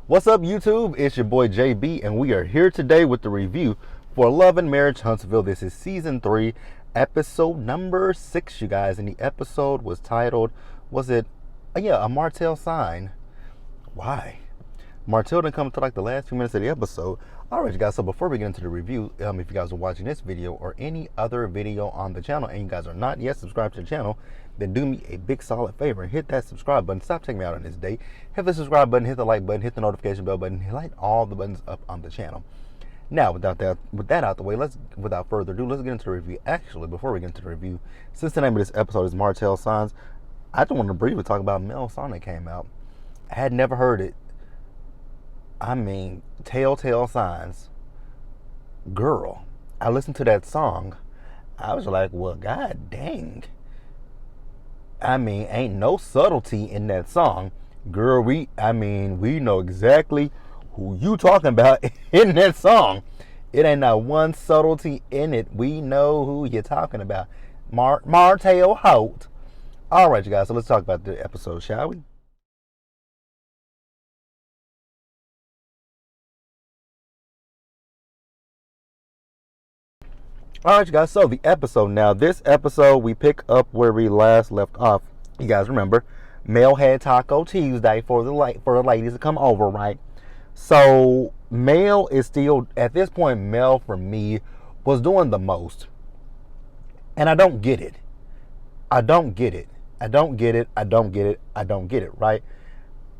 What's up, YouTube? It's your boy JB, and we are here today with the review for Love and Marriage Huntsville. This is season 3, episode number 6, you guys. And the episode was titled, a Martell sign. Why? Martell didn't come until like the last few minutes of the episode. Alright, you guys, so before we get into the review, if you guys are watching this video or any other video on the channel and you guys are not yet subscribed to the channel, then do me a big solid favor and hit that subscribe button. Stop taking me out on this day. Hit the subscribe button, hit the like button, hit the notification bell button, highlight all the buttons up on the channel. Now, with that out the way, without further ado, let's get into the review. Actually, before we get into the review, since the name of this episode is Martell Signs, I just want to briefly talk about Mel song that came out. I had never heard it. I mean, Telltale Signs. Girl, I listened to that song. I was like, well, god dang. I mean, ain't no subtlety in that song. Girl, we know exactly who you talking about in that song. It ain't not one subtlety in it. We know who you're talking about. Martell Holt. All right, you guys, so let's talk about the episode, shall we? Alright, you guys, so the episode now. This episode, we pick up where we last left off. You guys remember, Mel had Taco Tuesday for the ladies to come over, right? So, Mel is still, at this point, Mel, for me, was doing the most. And I don't get it. I don't get it, right?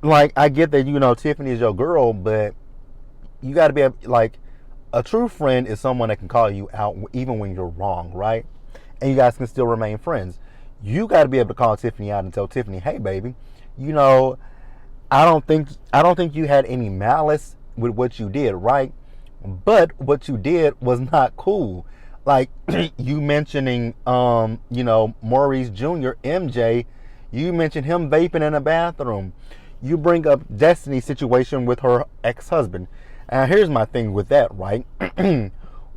Like, I get that, Tiffany is your girl, but you got to be, like, a true friend is someone that can call you out even when you're wrong, right? And you guys can still remain friends. You got to be able to call Tiffany out and tell Tiffany, "Hey, baby, I don't think you had any malice with what you did, right? But what you did was not cool. Like you mentioning, Maurice Jr., MJ. You mentioned him vaping in a bathroom. You bring up Destiny's situation with her ex-husband." And here's my thing with that, right?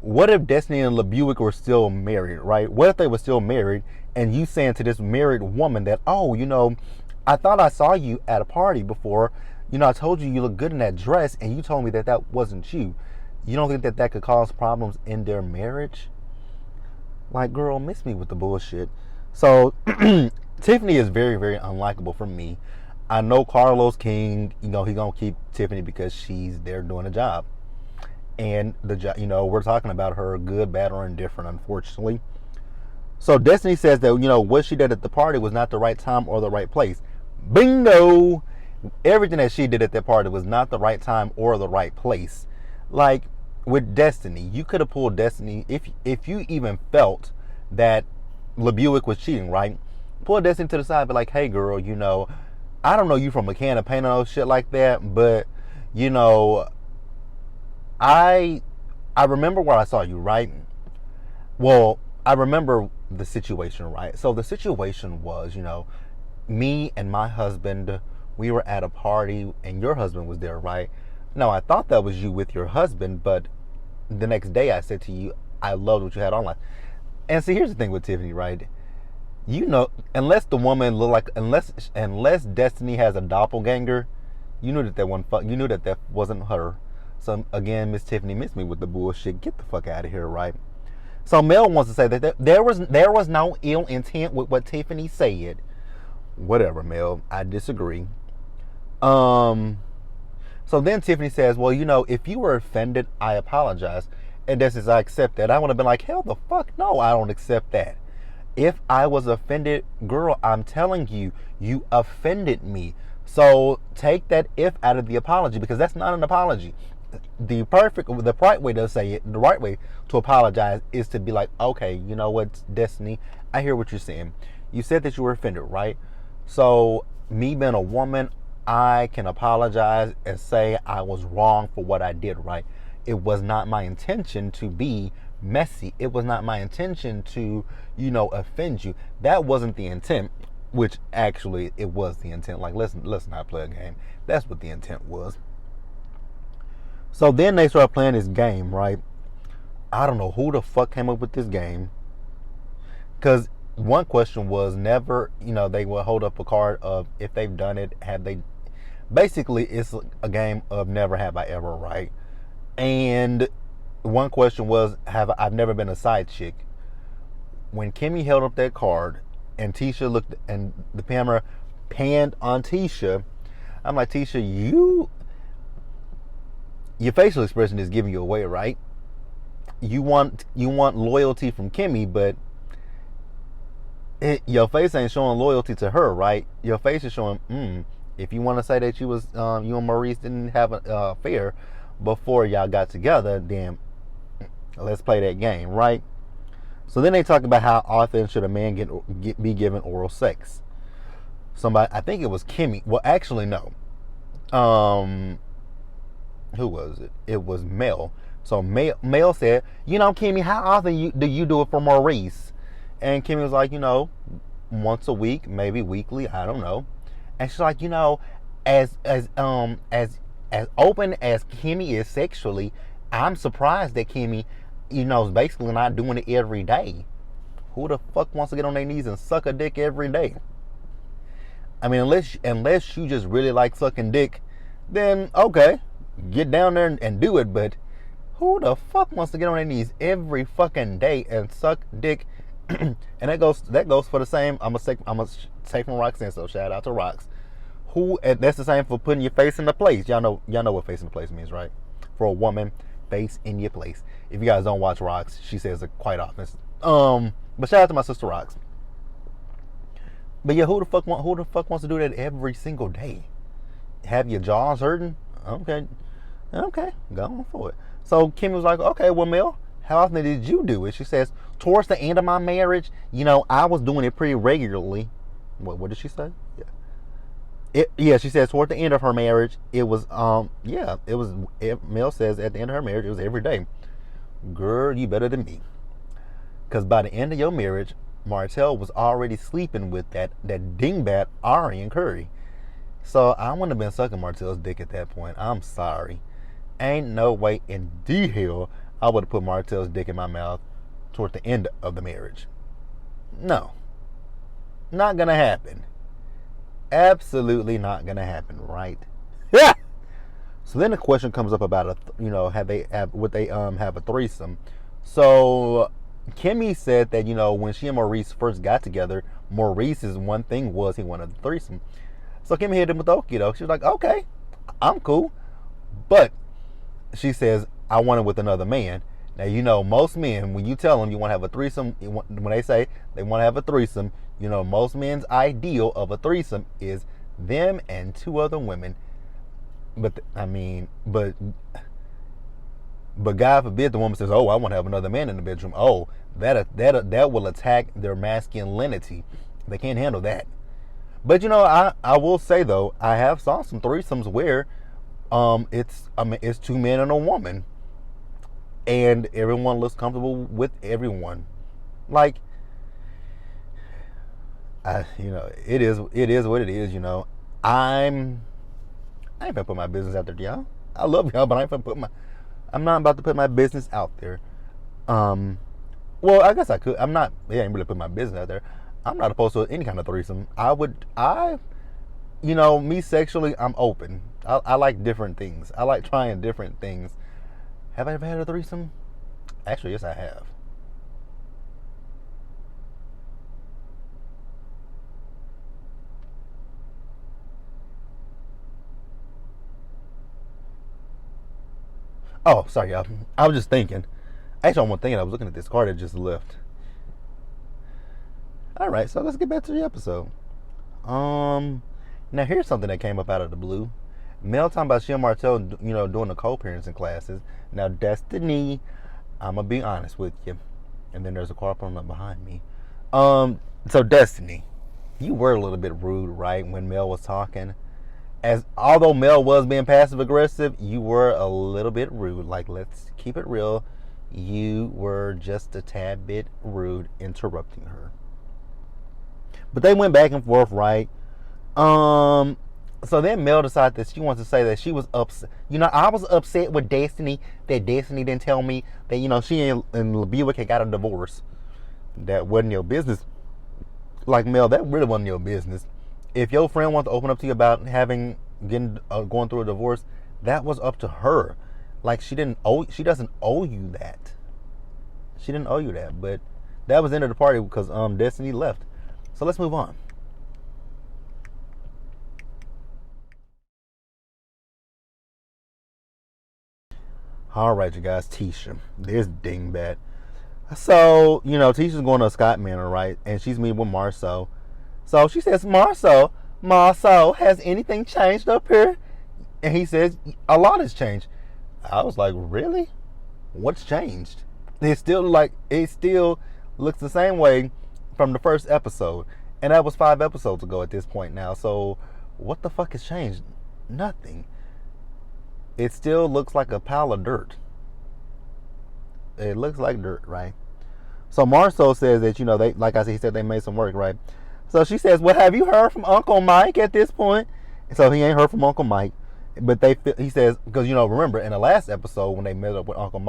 What if Destiny and LeBuick were still married, right? What if they were still married and you saying to this married woman that, "Oh, I thought I saw you at a party before. I told you look good in that dress and you told me that wasn't you." You don't think that could cause problems in their marriage? Like, girl, miss me with the bullshit. So, Tiffany is very, very unlikable for me. I know Carlos King, he gonna keep Tiffany because she's there doing a job. And the job, we're talking about her good, bad, or indifferent, unfortunately. So Destiny says that, what she did at the party was not the right time or the right place. Bingo! Everything that she did at that party was not the right time or the right place. Like, with Destiny, you could have pulled Destiny, if you even felt that LeBuick was cheating, right? Pull Destiny to the side and be like, "Hey, girl, I don't know you from a can of paint or shit like that, but I remember where I saw you, right? Well, I remember the situation, right? So the situation was, me and my husband, we were at a party and your husband was there, right? Now, I thought that was you with your husband, but the next day I said to you, I loved what you had on." And see, here's the thing with Tiffany, right? Unless the woman unless Destiny has a doppelganger, you knew that wasn't her. So again, Miss Tiffany, miss me with the bullshit. Get the fuck out of here, right? So Mel wants to say that there was no ill intent with what Tiffany said. Whatever, Mel. I disagree. So then Tiffany says, "Well, if you were offended, I apologize." And this is, I accept that. I would have been like, hell the fuck no, I don't accept that. If I was offended, girl, I'm telling you, you offended me. So take that "if" out of the apology, because that's not an apology. The right way to say it, the right way to apologize is to be like, "Okay, you know what, Destiny, I hear what you're saying. You said that you were offended, right? So me being a woman, I can apologize and say I was wrong for what I did, right? It was not my intention to be messy. It was not my intention to, offend you. That wasn't the intent," which actually it was the intent. Like, let's not play a game. That's what the intent was. So then they start playing this game, right? I don't know who the fuck came up with this game. Because one question was never, they will hold up a card of if they've done it, have they Basically, it's a game of never have I ever, right? And one question was, have I've never been a side chick. When Kimmy held up that card and Tisha looked and the camera panned on Tisha, I'm like, Tisha, your facial expression is giving you away, right? You want loyalty from Kimmy, but your face ain't showing loyalty to her, right? Your face is showing, if you want to say that you and Maurice didn't have an affair before y'all got together, then let's play that game, right? So then they talk about how often should a man be given oral sex. Somebody, I think it was Kimmy. Well, actually, no. Who was it? It was Mel. So Mel said, Kimmy, how often do you do it for Maurice? And Kimmy was like, once a week, maybe weekly, I don't know. And she's like, as open as Kimmy is sexually, I'm surprised that Kimmy, is basically not doing it every day. Who the fuck wants to get on their knees and suck a dick every day? I mean, unless you just really like sucking dick, then okay, get down there and do it. But who the fuck wants to get on their knees every fucking day and suck dick? And that goes for the same. I'm gonna take from Roxanne. So shout out to Rox. And that's the same for putting your face in the place. Y'all know what face in the place means, right? For a woman, face in your place. If you guys don't watch Rox, she says it quite often. But shout out to my sister Rox. But yeah, who the fuck wants to do that every single day? Have your jaws hurting? Okay, go on for it. So Kim was like, okay, well, Mel, how often did you do it? She says, towards the end of my marriage, I was doing it pretty regularly. What did she say? Yeah. She says toward the end of her marriage, it was, Mel says at the end of her marriage, it was every day. Girl, you better than me. Because by the end of your marriage, Martell was already sleeping with that dingbat Arian Curry. So I wouldn't have been sucking Martell's dick at that point. I'm sorry. Ain't no way in the hell I would have put Martell's dick in my mouth toward the end of the marriage. No. Not gonna happen. Absolutely not gonna happen, right? Yeah. So then the question comes up about have they have a threesome? So Kimmy said that when she and Maurice first got together, Maurice's one thing was he wanted a threesome. So Kimmy hit him with the okie doke. She was like, okay, I'm cool, but she says I want it with another man. Now most men, when you tell them you want to have a threesome, when they say they want to have a threesome, most men's ideal of a threesome is them and two other women. But God forbid the woman says, "Oh, I want to have another man in the bedroom." Oh, that will attack their masculinity. They can't handle that. But I will say though, I have saw some threesomes where it's two men and a woman, and everyone looks comfortable with everyone. Like, it is what it is. I ain't gonna put my business out there, y'all. I love y'all, but I'm not about to put my business out there. Well, I guess I could. I ain't really put my business out there. I'm not opposed to any kind of threesome. Me sexually, I'm open. I like different things. I like trying different things. Have I ever had a threesome? Actually, yes, I have. Oh, sorry, y'all. I was just thinking. Actually, I wasn't thinking. I was looking at this card that just left. All right, so let's get back to the episode. Now here's something that came up out of the blue. Mel talking about she and Martell, doing the co-parenting classes. Now, Destiny, I'm gonna be honest with you. And then there's a car pulling up behind me. So Destiny, you were a little bit rude, right, when Mel was talking. Although Mel was being passive aggressive, you were a little bit rude. Like, let's keep it real. You were just a tad bit rude, interrupting her. But they went back and forth, right? So then Mel decided that she wants to say that she was upset. I was upset with Destiny that Destiny didn't tell me that, she and LeBuick had got a divorce. That wasn't your business. Like, Mel, that really wasn't your business. If your friend wants to open up to you about having going through a divorce, that was up to her. Like she doesn't owe you that. She didn't owe you that. But that was the end of the party because Destiny left. So let's move on. All right, you guys. Tisha, this dingbat. So Tisha's going to Scott Manor, right? And she's meeting with Marceau. So she says, Marceau, has anything changed up here? And he says, a lot has changed. I was like, really? What's changed? It still looks the same way from the first episode. And that was 5 episodes ago at this point now. So what the fuck has changed? Nothing. It still looks like a pile of dirt. It looks like dirt, right? So Marceau says that, they, like I said, he said they made some work, right? So she says, well, have you heard from Uncle Mike at this point? So he ain't heard from Uncle Mike. But he says, because, remember, in the last episode when they met up with Uncle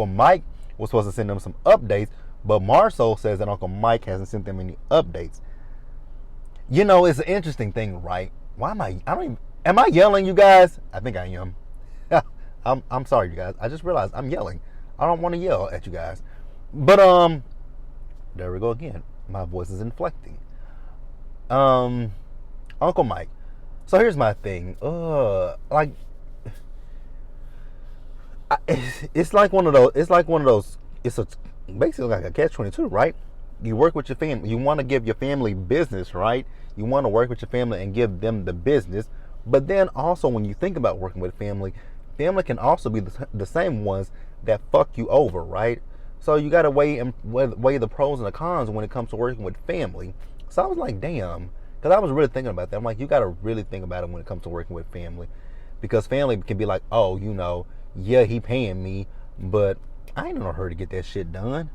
Mike was supposed to send them some updates. But Marceau says that Uncle Mike hasn't sent them any updates. It's an interesting thing, right? Am I yelling, you guys? I think I am. I'm sorry, you guys. I just realized I'm yelling. I don't want to yell at you guys. But, there we go again. My voice is inflecting. Uncle Mike. So here's my thing. It's like one of those. It's basically like a catch-22, right? You work with your family. You want to give your family business, right? You want to work with your family and give them the business. But then also, when you think about working with family can also be the same ones that fuck you over, right? So you got to weigh the pros and the cons when it comes to working with family. So I was like, damn. Because I was really thinking about that. I'm like, you got to really think about it when it comes to working with family. Because family can be like, oh, yeah, he paying me, but I ain't in no hurry to get that shit done.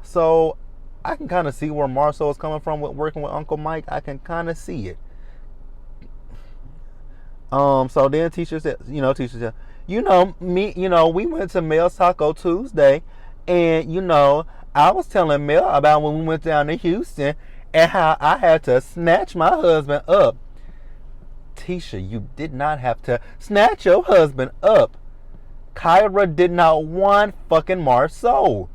So I can kind of see where Marceau is coming from with working with Uncle Mike. I can kind of see it. So then Tisha said, we went to Mel's Taco Tuesday, and, I was telling Mel about when we went down to Houston and how I had to snatch my husband up. Tisha, you did not have to snatch your husband up. Kyra did not want fucking Marceau.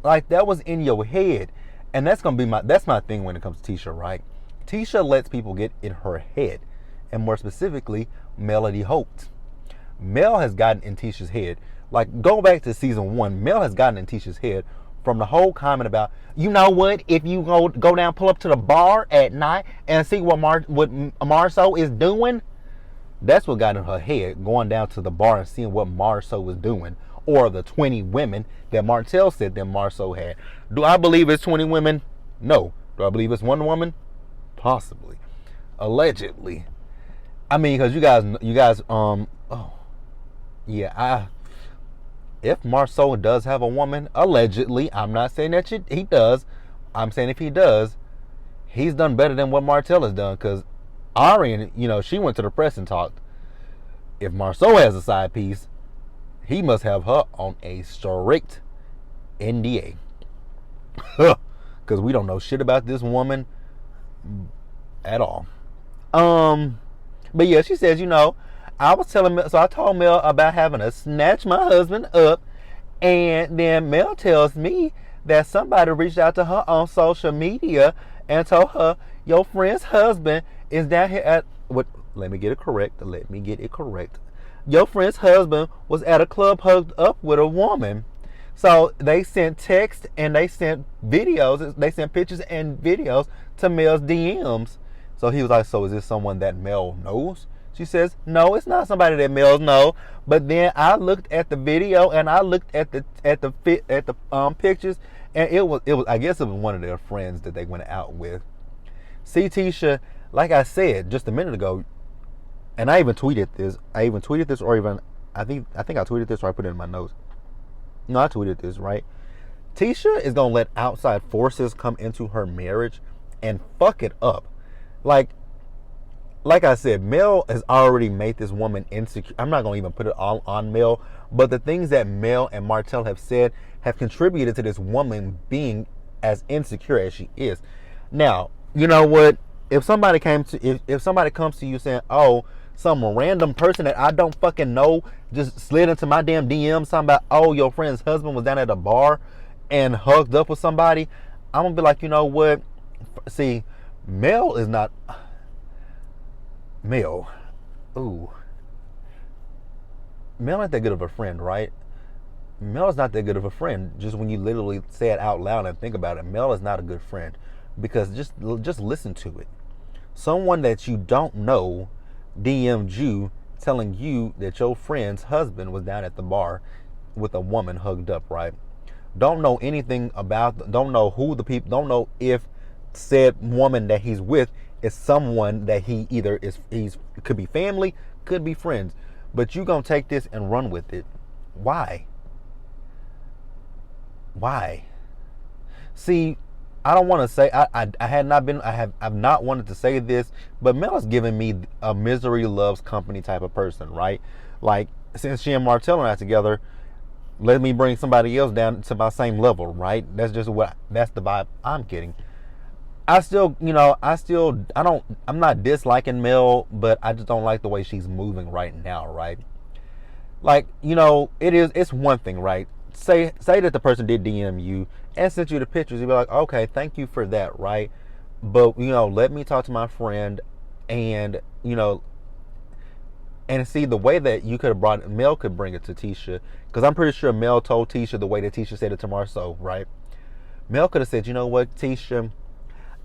Like, that was in your head. And that's my thing when it comes to Tisha, right? Tisha lets people get in her head. And more specifically, Melody Holt. Mel has gotten in Tisha's head. Like, go back to season 1. Mel has gotten in Tisha's head from the whole comment about, you know what, if you go down, pull up to the bar at night and see what Marceau is doing. That's what got in her head, going down to the bar and seeing what Marceau was doing. Or the 20 women that Martell said that Marceau had. Do I believe it's 20 women? No. Do I believe it's one woman? Possibly. Allegedly. I mean, because if Marceau does have a woman, allegedly, I'm not saying that he does. I'm saying if he does, he's done better than what Martell has done. Because Arian, she went to the press and talked. If Marceau has a side piece, he must have her on a strict NDA. Because we don't know shit about this woman at all. But yeah, she says, I was telling Mel, so I told Mel about having to snatch my husband up, and then Mel tells me that somebody reached out to her on social media and told her, your friend's husband is down here at, let me get it correct. Your friend's husband was at a club hooked up with a woman. So they sent text and they sent videos, they sent pictures and videos to Mel's DMs. So he was like, so is this someone that Mel knows? She says, no, it's not somebody that Mel knows. But then I looked at the video and I looked at the pictures, and it was I guess it was one of their friends that they went out with. See, Tisha, like I said just a minute ago, and I even tweeted this, or even I think I tweeted this, or I put it in my notes. No, I tweeted this, right? Tisha is gonna let outside forces come into her marriage and fuck it up. Like I said, Mel has already made this woman insecure. I'm not going to even put it all on Mel, but the things that Mel and Martell have said have contributed to this woman being as insecure as she is. Now, you know what? If somebody comes to you saying, oh, some random person that I don't fucking know just slid into my damn DMs talking about, oh, your friend's husband was down at a bar and hugged up with somebody, I'm gonna be like, you know what? See, Mel is not Mel. Ooh, Mel ain't that good of a friend, right? Mel is not that good of a friend. Just when you literally say it out loud and think about it, Mel is not a good friend, because just listen to it. Someone that you don't know DM'd you telling you that your friend's husband was down at the bar with a woman hugged up, right? Don't know anything about, don't know who the people, don't know if said woman that he's with is someone that he either he's could be family, could be friends, but you gonna take this and run with it. Why? Why? See, I don't want to say I've not wanted to say this, but Mel is giving me a misery loves company type of person, right? Like, since she and Martell are not together, let me bring somebody else down to my same level, right? That's the vibe I'm getting. I'm not disliking Mel, but I just don't like the way she's moving right now, right? Like, it's one thing, right? Say that the person did DM you and sent you the pictures. You'd be like, okay, thank you for that, right? But, let me talk to my friend, and, and see the way that you could have brought it. Mel could bring it to Tisha, because I'm pretty sure Mel told Tisha the way that Tisha said it to Marceau, right? Mel could have said, you know what, Tisha,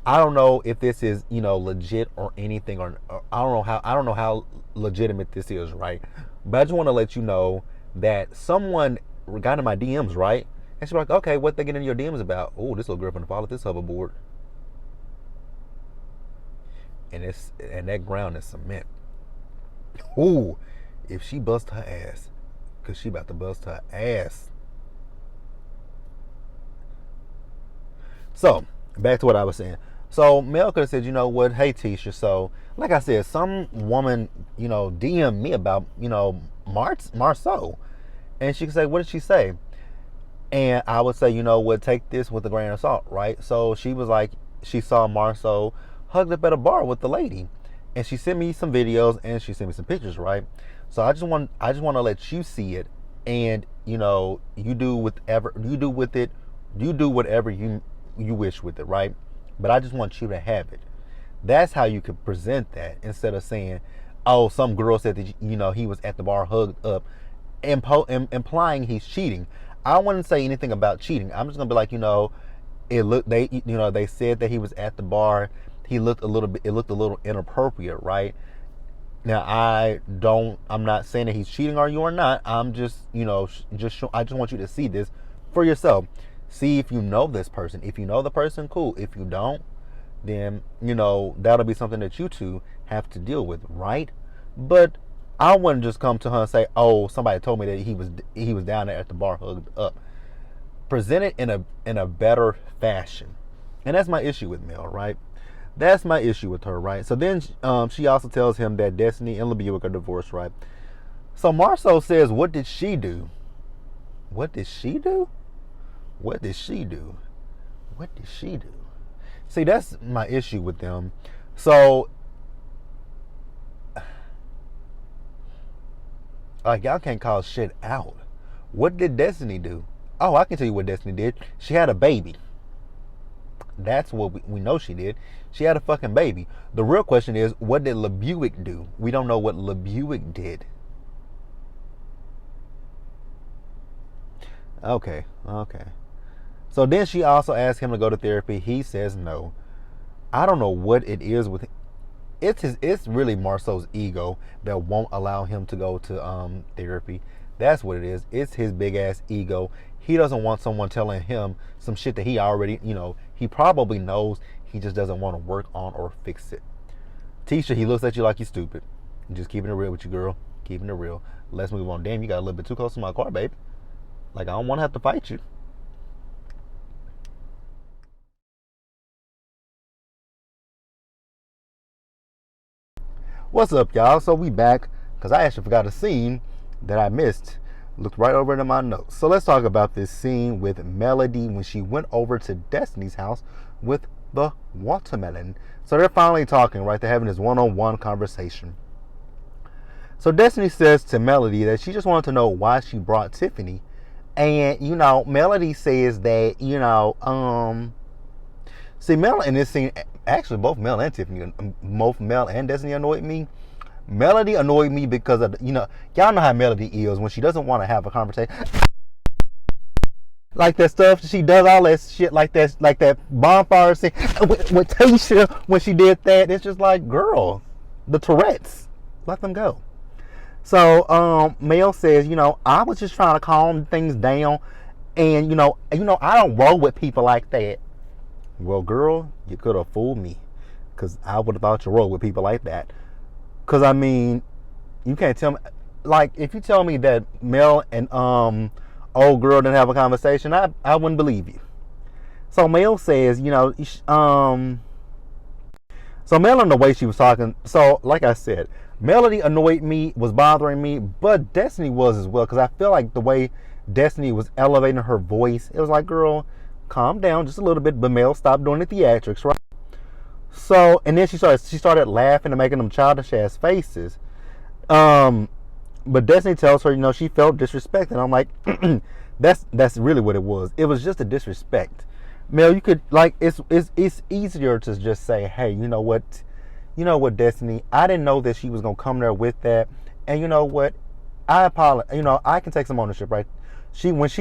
I don't know if this is, legit or anything, or I don't know how legitimate this is, right? But I just want to let you know that someone got in my DMs, right? And she's like, okay, what they get in your DMs about? Oh, this little girl finna fall at this hoverboard. And that ground is cement. Ooh, if she bust her ass, cause she about to bust her ass. So, back to what I was saying. So Mel could have said, you know what, hey Tisha, so like I said, some woman, DM me about, Marceau. And she could say, what did she say? And I would say, you know what, take this with a grain of salt, right? So she was like, she saw Marceau hugged up at a bar with the lady. And she sent me some videos and she sent me some pictures, right? So I just want to let you see it, and you do whatever you wish with it, right? But I just want you to have it. That's how you could present that, instead of saying, oh, some girl said that he was at the bar hugged up, implying he's cheating. I wouldn't say anything about cheating. I'm just gonna be like, they said that he was at the bar. It looked a little inappropriate, right? Now I'm not saying that he's cheating on you or not. I'm just, I just want you to see this for yourself. See if you know this person. If you know the person, cool. If you don't, then, that'll be something that you two have to deal with, right? But I wouldn't just come to her and say, oh, somebody told me that he was down there at the bar hugged up. Present it in a better fashion. And that's my issue with Mel, right? That's my issue with her, right? So then she also tells him that Destiny and LeBuick are divorced, right? So Marceau says, what did she do? What did she do? What did she do? What did she do? See, that's my issue with them. So, like, y'all can't call shit out. What did Destiny do? Oh, I can tell you what Destiny did. She had a baby. That's what we know she did. She had a fucking baby. The real question is, what did LeBuick do? We don't know what LeBuick did. Okay. So then she also asked him to go to therapy. He says no. I don't know what it is with him. It's really Marceau's ego that won't allow him to go to therapy. That's what it is. It's his big ass ego. He doesn't want someone telling him some shit that he already, he probably knows. He just doesn't want to work on or fix it. Tisha, he looks at you like you're stupid. Just keeping it real with you, girl. Keeping it real. Let's move on. Damn, you got a little bit too close to my car, babe. Like, I don't want to have to fight you. What's up, y'all? So we back, because I actually forgot a scene that I missed. Looked right over into my notes. So let's talk about this scene with Melody when she went over to Destiny's house with the watermelon. So they're finally talking, right? They're having this one-on-one conversation. So Destiny says to Melody that she just wanted to know why she brought Tiffany. And, Melody says that, see, Mel in this scene, actually both Mel and Tiffany, both Mel and Destiny annoyed me. Melody annoyed me because of, y'all know how Melody is when she doesn't want to have a conversation. Like that stuff, she does all that shit like that bonfire scene with Tasha when she did that. It's just like, girl, the Tourette's, let them go. So Mel says, I was just trying to calm things down, and I don't roll with people like that. Well, girl, you could have fooled me, because I would have thought you rolled with people like that. Because I mean, you can't tell me, like, if you tell me that Mel and old girl didn't have a conversation, I wouldn't believe you. So Mel says, so Mel and the way she was talking, so like I said, Melody annoyed me, was bothering me, but Destiny was as well, because I feel like the way Destiny was elevating her voice, it was like, girl, calm down just a little bit, but Mel, stop doing the theatrics, right? So, and then she started laughing and making them childish ass faces. But Destiny tells her, she felt disrespected. And I'm like, that's really what it was. It was just a disrespect. Mel, you could, like, it's easier to just say, hey, you know what, Destiny, I didn't know that she was gonna come there with that, and you know what, I apologize. I can take some ownership, right? She was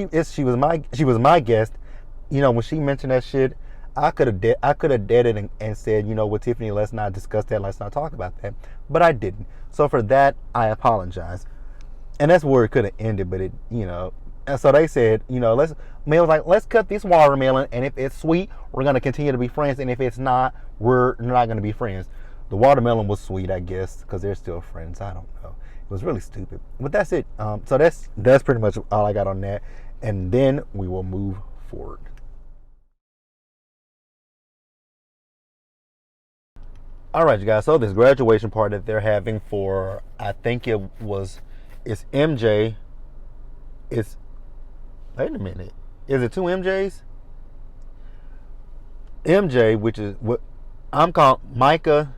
my guest. When she mentioned that shit, I could have dead it and said, what, Tiffany, let's not discuss that, let's not talk about that. But I didn't. So for that, I apologize. And that's where it could have ended, but it, and so they said, Mel was like, let's cut this watermelon, and if it's sweet, we're gonna continue to be friends, and if it's not, we're not gonna be friends. The watermelon was sweet, I guess, because they're still friends. I don't know. It was really stupid. But that's it. So that's pretty much all I got on that. And then we will move forward. All right, you guys. So this graduation party that they're having for, I think it's MJ. Wait a minute. Is it two MJs? MJ, which is what I'm calling Micah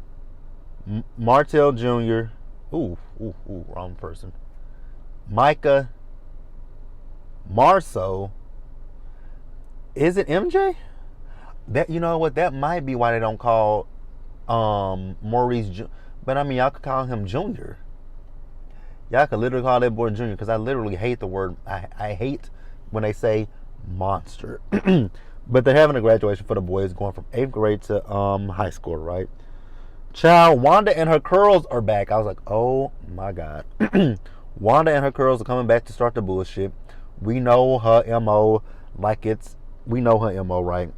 Martell Jr. Ooh, wrong person. Micah Marceau. Is it MJ? That, you know what? That might be why they don't call Maurice, but I mean, y'all could call him Junior. Y'all could literally call that boy Junior, because I literally hate the word. I hate when they say monster. But they're having a graduation for the boys, going from 8th grade to high school, right? Child, Wanda and her curls are back. I was like, oh my God. Wanda and her curls are coming back to start the bullshit. We know her MO, we know her MO, right?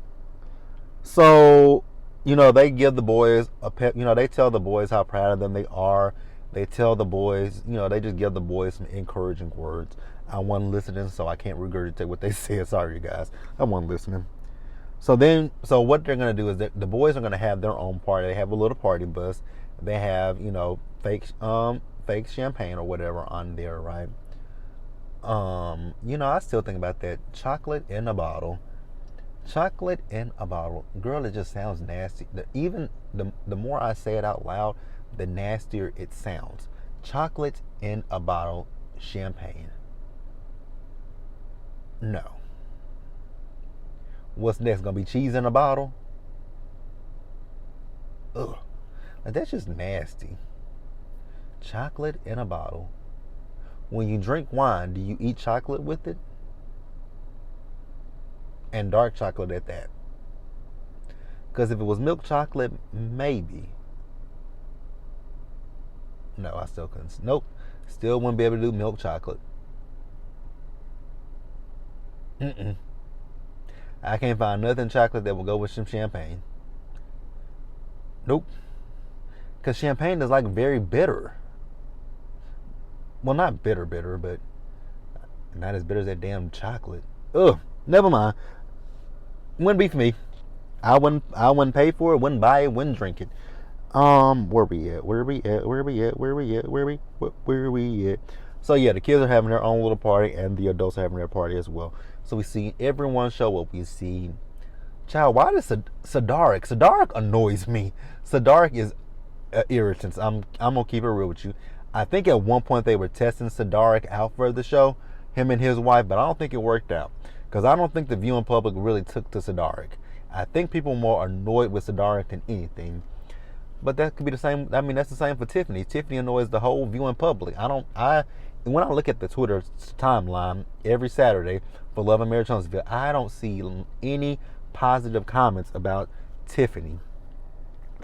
So, they give the boys a pep, they tell the boys how proud of them they are. They tell the boys, they just give the boys some encouraging words. I wasn't listening, so I can't regurgitate what they said. Sorry, you guys. I wasn't listening. So what they're going to do is that the boys are going to have their own party. They have a little party bus. They have, fake champagne or whatever on there, right? I still think about that chocolate in a bottle. Chocolate in a bottle. Girl, it just sounds nasty. The more I say it out loud, the nastier it sounds. Chocolate in a bottle, champagne. No. What's next? Gonna be cheese in a bottle? Ugh. Like, that's just nasty. Chocolate in a bottle. When you drink wine, do you eat chocolate with it? And dark chocolate at that. Because if it was milk chocolate, maybe. No, I still couldn't. Nope. Still wouldn't be able to do milk chocolate. I can't find nothing chocolate that will go with some champagne. Nope. Because champagne is like very bitter. Well, not bitter, but not as bitter as that damn chocolate. Ugh. Never mind. Wouldn't be for me. I wouldn't pay for it, wouldn't buy it, wouldn't drink it. Where we at? So yeah, the kids are having their own little party, and the adults are having their party as well. So we see everyone show up. We see, child, why does Sadaric annoys me. Sadaric is irritant. I'm gonna keep it real with you. I think at one point they were testing Sadaric out for the show, him and his wife, but I don't think it worked out. Because I don't think the viewing public really took to Sadaric. I think people were more annoyed with Sadaric than anything. But that could be the same. I mean, that's the same for Tiffany. Tiffany annoys the whole viewing public. When I look at the Twitter timeline every Saturday for Love and Marriage Huntsville, I don't see any positive comments about Tiffany.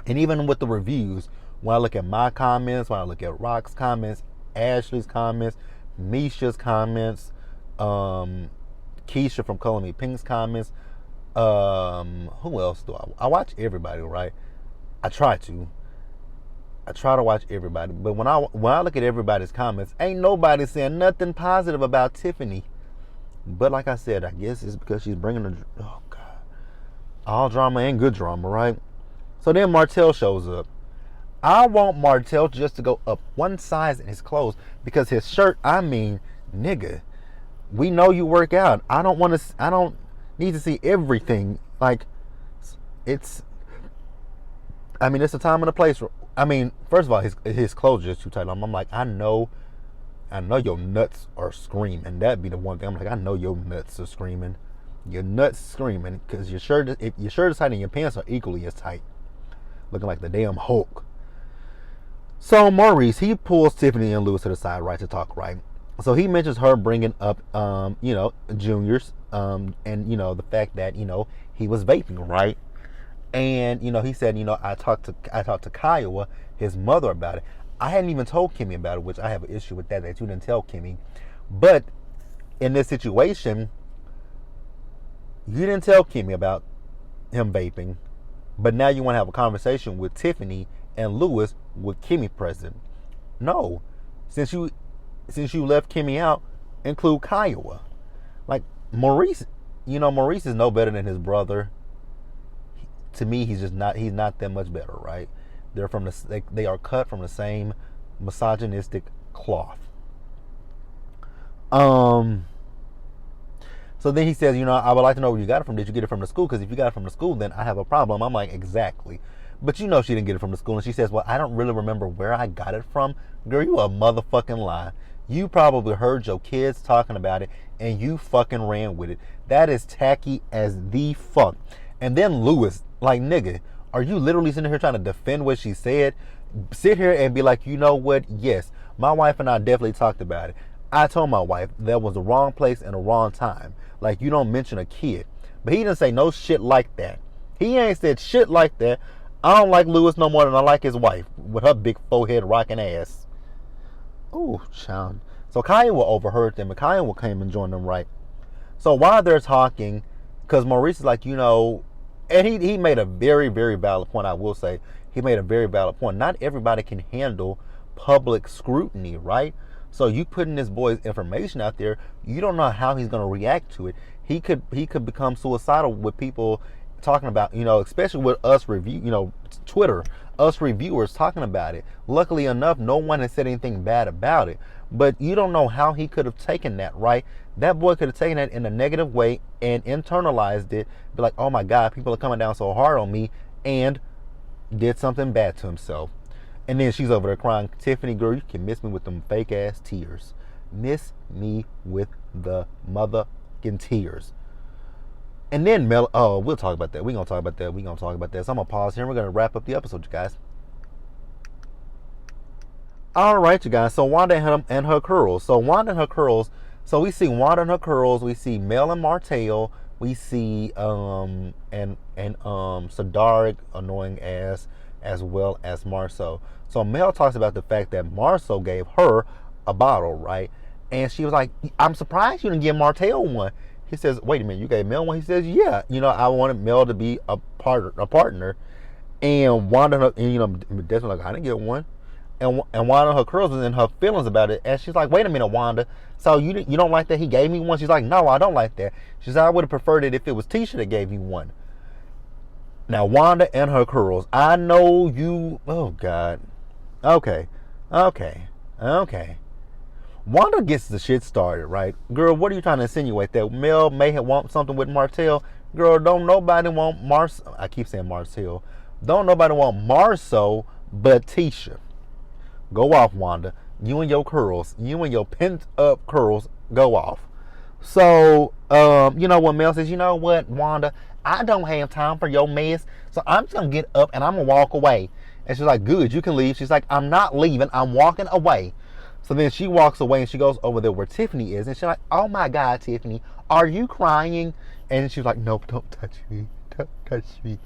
And even with the reviews, when I look at my comments, when I look at Rock's comments, Ashley's comments, Misha's comments, Keisha from Color Me Pink's comments, who else do I watch everybody, right? I try to watch everybody, but when I look at everybody's comments, ain't nobody saying nothing positive about Tiffany. But like I said, I guess it's because she's bringing all drama and good drama, right? So then Martell shows up. I want Martell just to go up one size in his clothes because his shirt. I mean, nigga, we know you work out. I don't need to see everything. Like, it's a time and a place. I mean, first of all, his clothes are just too tight. I'm like, I know your nuts are screaming. That'd be the one thing. I'm like, I know your nuts are screaming. Your nuts screaming because your shirt is tight and your pants are equally as tight, looking like the damn Hulk. So Maurice, he pulls Tiffany and Lewis to the side, right, to talk, right. So he mentions her kinging up, juniors, and the fact that he was vaping, right. And he said, I talked to Kiowa, his mother, about it. I hadn't even told Kimmy about it, which I have an issue with that you didn't tell Kimmy. But in this situation, you didn't tell Kimmy about him vaping, but now you want to have a conversation with Tiffany and Lewis with Kimmy present. No, since you left Kimmy out, include Kiowa. Like Maurice, Maurice is no better than his brother. To me, he's not that much better, right? They are cut from the same misogynistic cloth. So then he says, I would like to know where you got it from. Did you get it from the school? Because if you got it from the school, then I have a problem. I'm like, exactly. But she didn't get it from the school. And she says, well, I don't really remember where I got it from. Girl, you a motherfucking lie. You probably heard your kids talking about it and you fucking ran with it. That is tacky as the fuck. And then Lewis, like, nigga, are you literally sitting here trying to defend what she said? Sit here and be like, you know what? Yes, my wife and I definitely talked about it. I told my wife that was the wrong place and the wrong time. Like, you don't mention a kid. But he didn't say no shit like that. He ain't said shit like that. I don't like Lewis no more than I like his wife with her big forehead rocking ass. Ooh, child. So Kiowa overheard them, and Kiowa came and joined them, right? So while they're talking, because Maurice is like, and he made a very, very valid point, I will say. He made a very valid point. Not everybody can handle public scrutiny, right? So you putting this boy's information out there, you don't know how he's going to react to it. He could become suicidal with people talking about, especially with us Twitter, us reviewers talking about it. Luckily enough, no one has said anything bad about it. But you don't know how he could have taken that, right? That boy could have taken that in a negative way and internalized it. Be like, oh my God, people are coming down so hard on me, and did something bad to himself. And then she's over there crying, Tiffany, girl, you can miss me with them fake ass tears. Miss me with the motherfucking tears. And then we'll talk about that. We're going to talk about that. So I'm going to pause here and we're going to wrap up the episode, you guys. All right, you guys. So Wanda and her curls. So we see Wanda and her curls. We see Mel and Martell. We see Sadaric, annoying ass, as well as Marceau. So Mel talks about the fact that Marceau gave her a bottle, right? And she was like, I'm surprised you didn't give Martell one. He says, wait a minute, you gave Mel one? He says, yeah. I wanted Mel to be a partner. And Wanda, definitely like, I didn't get one. And Wanda, her curls was in her feelings about it. And she's like, wait a minute, Wanda. So you don't like that he gave me one? She's like, no, I don't like that. She said, I would have preferred it if it was Tisha that gave you one. Now, Wanda and her curls. I know you. Oh, God. Okay. Wanda gets the shit started, right? Girl, what are you trying to insinuate? That Mel may have want something with Martell? Girl, don't nobody want I keep saying Marcel. Don't nobody want Marceau but Tisha. Go off, Wanda. You and your curls, you and your pent up curls go off. So, you know what Mel says, you know what, Wanda, I don't have time for your mess. So I'm just gonna get up and I'm gonna walk away. And she's like, good, you can leave. She's like, I'm not leaving, I'm walking away. So then she walks away and she goes over there where Tiffany is. And she's like, oh my God, Tiffany, are you crying? And she's like, nope, don't touch me. Don't touch me.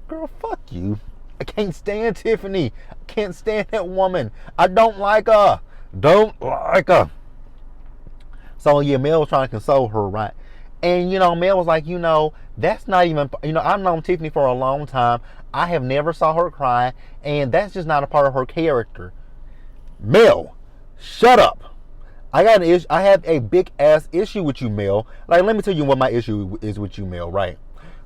Girl, fuck you. I can't stand Tiffany. I can't stand that woman. I don't like her. Don't like her. So yeah, Mel was trying to console her, right? And you know, Mel was like, you know, that's not even, you know, I've known Tiffany for a long time. I have never saw her cry, and that's just not a part of her character. Mel, shut up. I got an issue. I have a big ass issue with you, Mel. Like, let me tell you what my issue is with you, Mel, right?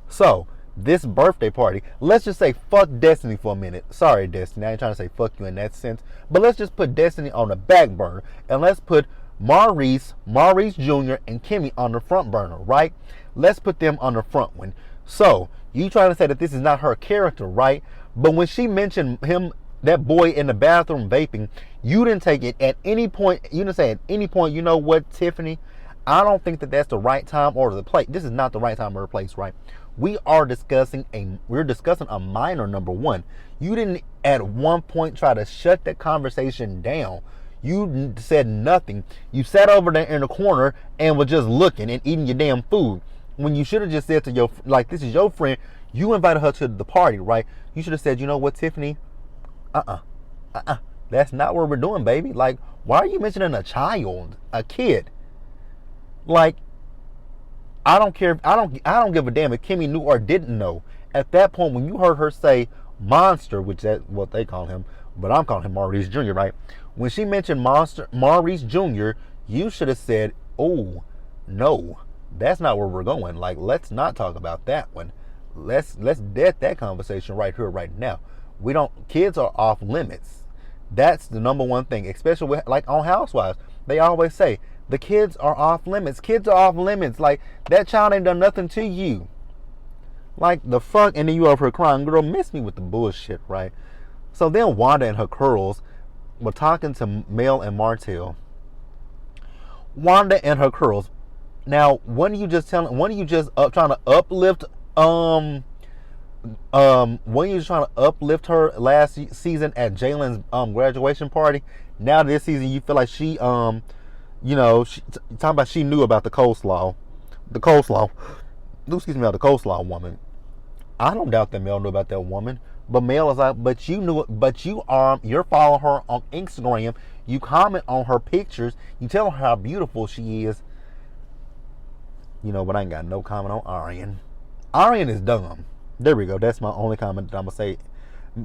So, this birthday party, let's just say fuck Destiny for a minute. Sorry, Destiny, I ain't trying to say fuck you in that sense. But let's just put Destiny on the back burner. And let's put Maurice Jr. and Kimmy on the front burner, right? Let's put them on the front one. So, you trying to say that this is not her character, right? But when she mentioned him, that boy in the bathroom vaping, you didn't take it at any point. You didn't say at any point, you know what, Tiffany? I don't think that that's the right time or the place. This is not the right time or the place, right? We're discussing a minor, number one. You didn't at one point try to shut that conversation down. You said nothing. You sat over there in the corner and was just looking and eating your damn food. When you should have just said to your, like, this is your friend. You invited her to the party, right? You should have said, you know what, Tiffany? That's not what we're doing, baby. Like, why are you mentioning a child, a kid? Like, I don't care. I don't give a damn if Kimmy knew or didn't know. At that point, when you heard her say monster, which that's what they call him, but I'm calling him Maurice Jr., right? When she mentioned Maurice Jr., you should have said, oh, no, that's not where we're going. Like, let's not talk about that one. Let's dead that conversation right here, right now. Kids are off limits. That's the number one thing, especially with, like, on Housewives. They always say, the kids are off limits. Kids are off limits. Like, that child ain't done nothing to you. Like, the fuck? And then you over here crying, girl, miss me with the bullshit, right? So then Wanda and her curls were talking to Mel and Martell. Wanda and her curls. Now, when are you just trying to uplift, when you was trying to uplift her last season at Jalen's graduation party? Now this season you feel like she you know, talking about she knew about the coleslaw woman. I don't doubt that Mel knew about that woman, but Mel is like, but you knew it, but you're following her on Instagram, you comment on her pictures, you tell her how beautiful she is. You know, but I ain't got no comment on Arian. Arian is dumb. There we go. That's my only comment that I'm gonna say.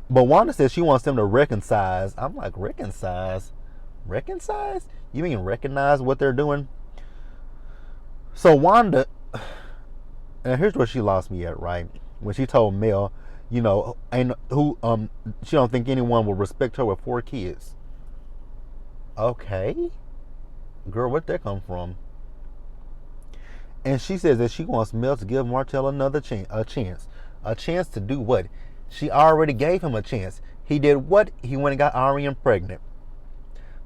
But Wanda says she wants them to reconcile. I'm like, reconcile? Reconcile? You mean recognize what they're doing? So Wanda, and here's where she lost me at, right? When she told Mel, you know, she don't think anyone will respect her with 4 kids. Okay, girl, where'd that come from? And she says that she wants Mel to give Martell another chance. A chance to do what? She already gave him a chance. He did what? He went and got Arian pregnant.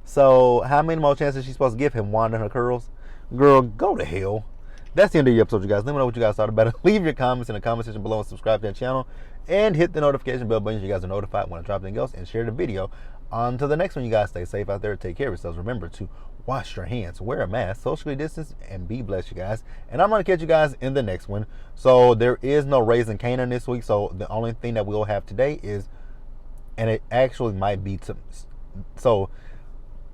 So how many more chances is she supposed to give him, Wanda and her curls? Girl, go to hell. That's the end of the episode, you guys. Let me know what you guys thought about it. Leave your comments in the comment section below and subscribe to the channel. And hit the notification bell button so you guys are notified when I drop anything else. And share the video. On to the next one, you guys. Stay safe out there. Take care of yourselves. Remember to wash your hands, wear a mask, socially distance, and be blessed, you guys. And I'm going to catch you guys in the next one. So there is no Raising Canaan this week. So the only thing that we'll have today is, and it actually might be so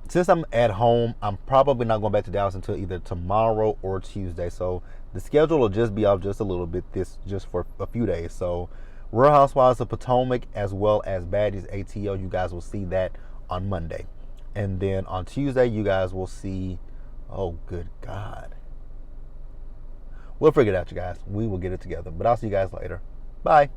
since I'm at home, I'm probably not going back to Dallas until either tomorrow or Tuesday. So the schedule will just be off just a little bit just for a few days. So Real Housewives of Potomac as well as Baddies ATL, you guys will see that on Monday. And then on Tuesday, you guys will see, oh, good God. We'll figure it out, you guys. We will get it together. But I'll see you guys later. Bye.